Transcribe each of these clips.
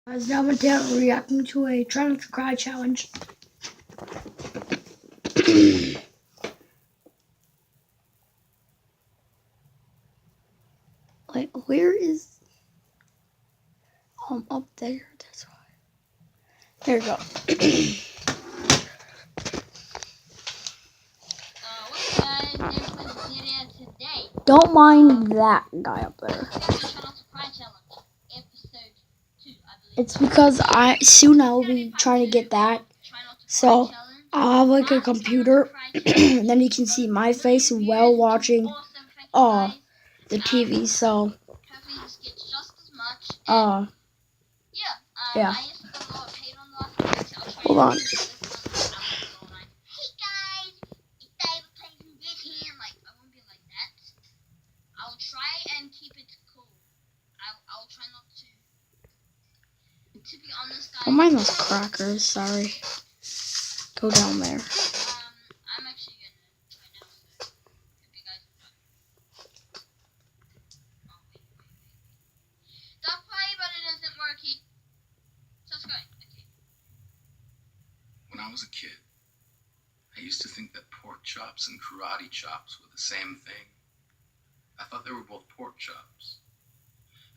Guys, now I'm reacting to a Try Not to Cry challenge. Like, where is up there? That's why. There you go. What's guys? There's my video today. Don't mind that guy up there. Try Not to Cry challenge, episode 2, I believe. It's because soon I will be trying to get that. So I'll have like a computer, and then you can see my face while watching the TV. So hopefully this gets just as much. Yeah. I used to got a lot of hate on the last video, so I'll try Hold on. Hey guys, it's David playing some good hand. Like, I won't be like that. I'll try and keep it cool. I'll try not to be honest, guys. Don't mind those crackers. Sorry. Go down there. I'm actually gonna try now, so hope you guys enjoy. Oh, wait. Stop playing, but it isn't working. So it's going. Okay. When I was a kid, I used to think that pork chops and karate chops were the same thing. I thought they were both pork chops.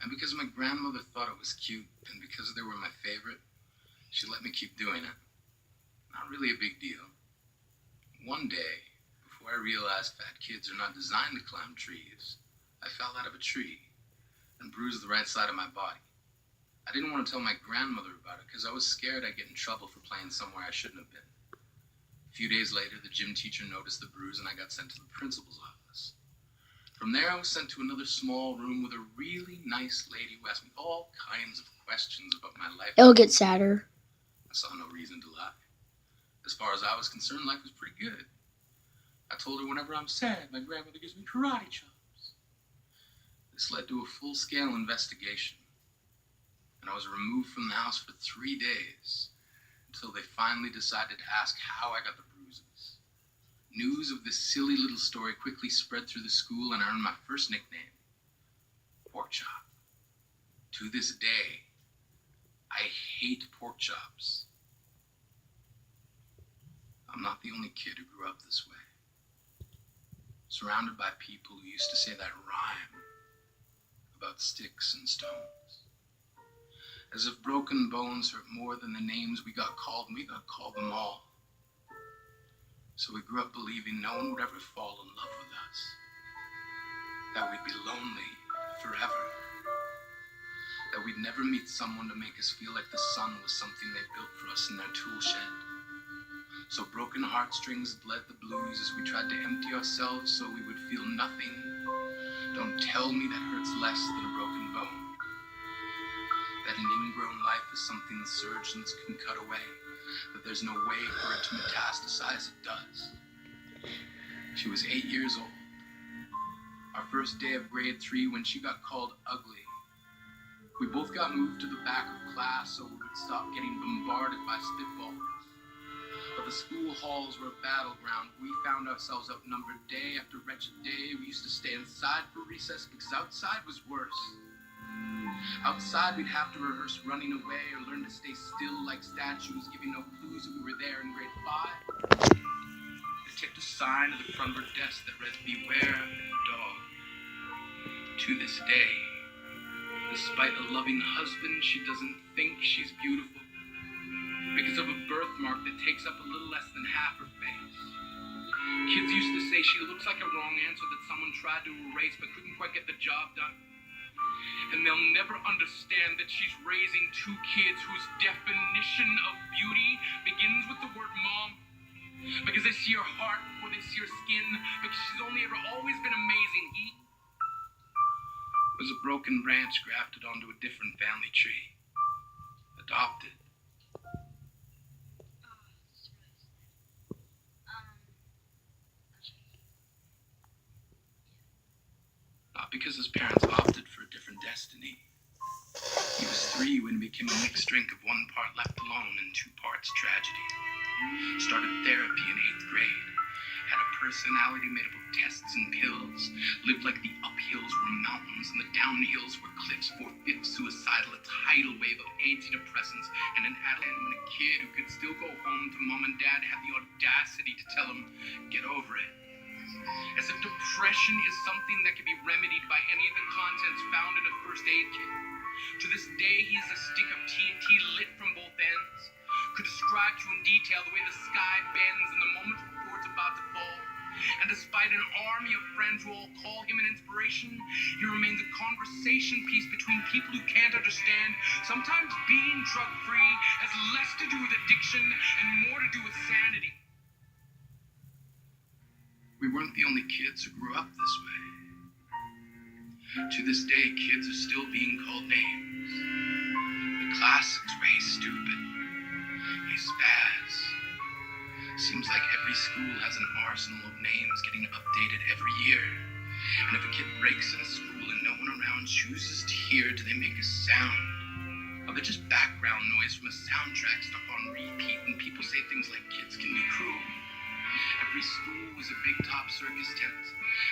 And because my grandmother thought it was cute, and because they were my favorite, she let me keep doing it. Not really a big deal. One day, before I realized fat kids are not designed to climb trees, I fell out of a tree and bruised the right side of my body. I didn't want to tell my grandmother about it because I was scared I'd get in trouble for playing somewhere I shouldn't have been. A few days later, the gym teacher noticed the bruise and I got sent to the principal's office. From there, I was sent to another small room with a really nice lady who asked me all kinds of questions about my life. It'll get sadder. I saw no reason to lie. As far as I was concerned, life was pretty good. I told her whenever I'm sad, my grandmother gives me karate chops. This led to a full-scale investigation, and I was removed from the house for 3 days until they finally decided to ask how I got the bruises. News of this silly little story quickly spread through the school, and I earned my first nickname, Pork Chop. To this day, I hate pork chops. I'm not the only kid who grew up this way. Surrounded by people who used to say that rhyme about sticks and stones. As if broken bones hurt more than the names we got called, and we got called them all. So we grew up believing no one would ever fall in love with us. That we'd be lonely forever. That we'd never meet someone to make us feel like the sun was something they built for us in their tool shed. So broken heartstrings bled the blues as we tried to empty ourselves so we would feel nothing. Don't tell me that hurts less than a broken bone. That an ingrown life is something the surgeons can cut away. That there's no way for it to metastasize, it does. She was 8 years old. Our first day of grade 3 when she got called ugly. We both got moved to the back of class so we would stop getting bombarded by spitballs. But the school halls were a battleground. We found ourselves outnumbered day after wretched day. We used to stay inside for recess because outside was worse. Outside, we'd have to rehearse running away or learn to stay still like statues, giving no clues that we were there in grade 5. They tipped a sign at the front of her desk that read, "Beware dog." To this day, despite a loving husband, she doesn't think she's beautiful because of a birthmark that takes up a little less than half her face. Kids used to say she looks like a wrong answer that someone tried to erase but couldn't quite get the job done. And they'll never understand that she's raising 2 kids whose definition of beauty begins with the word mom. Because they see her heart before they see her skin. Because she's only ever always been amazing. He was a broken branch grafted onto a different family tree. Adopted. Not because his parents opted for a different destiny. He was 3 when he became a mixed drink of 1 part left alone and 2 parts tragedy. Started therapy in 8th grade. had a personality made up of tests and pills, lived like the uphills were mountains and the downhills were cliffs, 4/5 suicidal, a tidal wave of antidepressants, and an adolescent and a kid who could still go home to mom and dad had the audacity to tell him, get over it. As if depression is something that can be remedied by any of the contents found in a first aid kit. To this day, he is a stick of TNT lit from both ends. Could describe to you in detail the way the sky bends in the moment before it's about to fall. And despite an army of friends who all call him an inspiration, he remains a conversation piece between people who can't understand. Sometimes being drug-free has less to do with addiction and more to do with sanity. We weren't the only kids who grew up this way. To this day, kids are still being called names. The classics were, hey, stupid, hey, spaz. Seems like every school has an arsenal of names getting updated every year. And if a kid breaks in a school and no one around chooses to hear, do they make a sound? Or they're just background noise from a soundtrack stuck on repeat when people say things like kids can be cruel. Every school was a big top circus tent,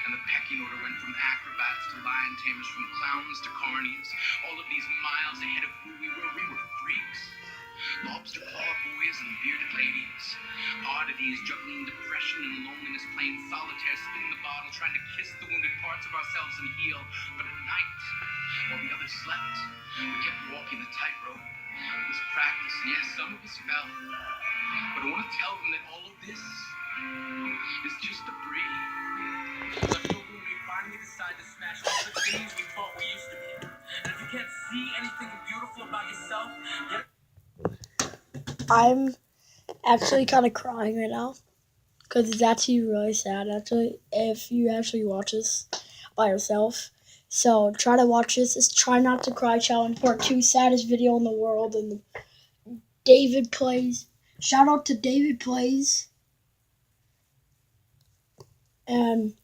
and the pecking order went from acrobats to lion tamers, from clowns to carnies. All of these miles ahead of who we were freaks. Lobster claw boys and bearded ladies. Oddities juggling depression and loneliness, playing solitaire, spinning the bottle, trying to kiss the wounded parts of ourselves and heal. But at night, while the others slept, we kept walking the tightrope. It was practice, and yes, some of us fell. But I want to tell them that all of this is just debris. Left over when we finally decide to smash all the things we thought we used to be. And if you can't see anything beautiful about yourself, I'm actually kind of crying right now because it's actually really sad. Actually, if you actually watch this by yourself, so try to watch this. It's Try Not to Cry Challenge Part 2, saddest video in the world, and David Plays. Shout out to David Plays. And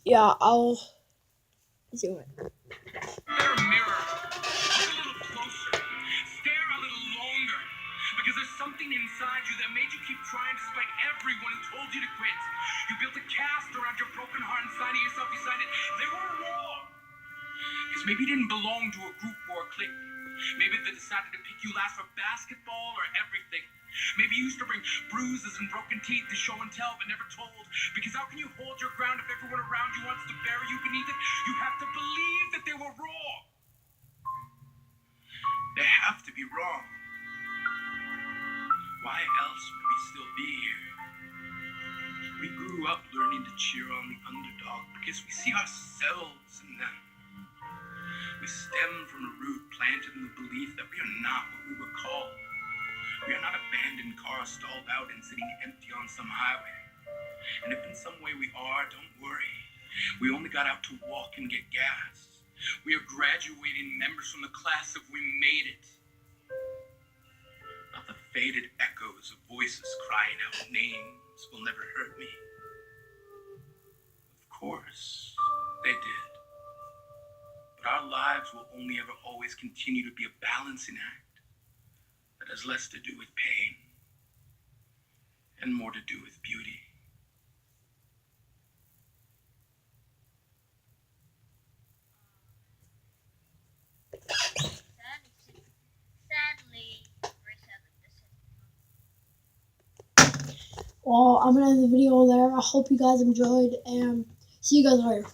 yeah, I'll do it. Mirror, look a little closer, stare a little longer, because there's something inside you that made you keep trying despite everyone who told you to quit. You built a cast around your broken heart inside of yourself. You decided they were wrong. Because maybe you didn't belong to a group or a clique. Maybe they decided to pick you last for basketball or everything. Maybe you used to bring bruises and broken teeth to show and tell, but never told. Because how can you hold your ground if everyone around you wants to bury you beneath it? You have to believe that they were wrong. They have to be wrong. Why else would we still be here? We grew up learning to cheer on the underdog because we see ourselves in them. We stem from a root planted in the belief that we are not what we were called. We are not abandoned cars stalled out and sitting empty on some highway. And if in some way we are, don't worry. We only got out to walk and get gas. We are graduating members from the class of We Made It. Not the faded echoes of voices crying out names will never hurt me. Of course, they did. But our lives will only ever always continue to be a balancing act that has less to do with pain and more to do with beauty. Sadly, very sadly, this Well, I'm gonna end the video there. I hope you guys enjoyed, and see you guys later.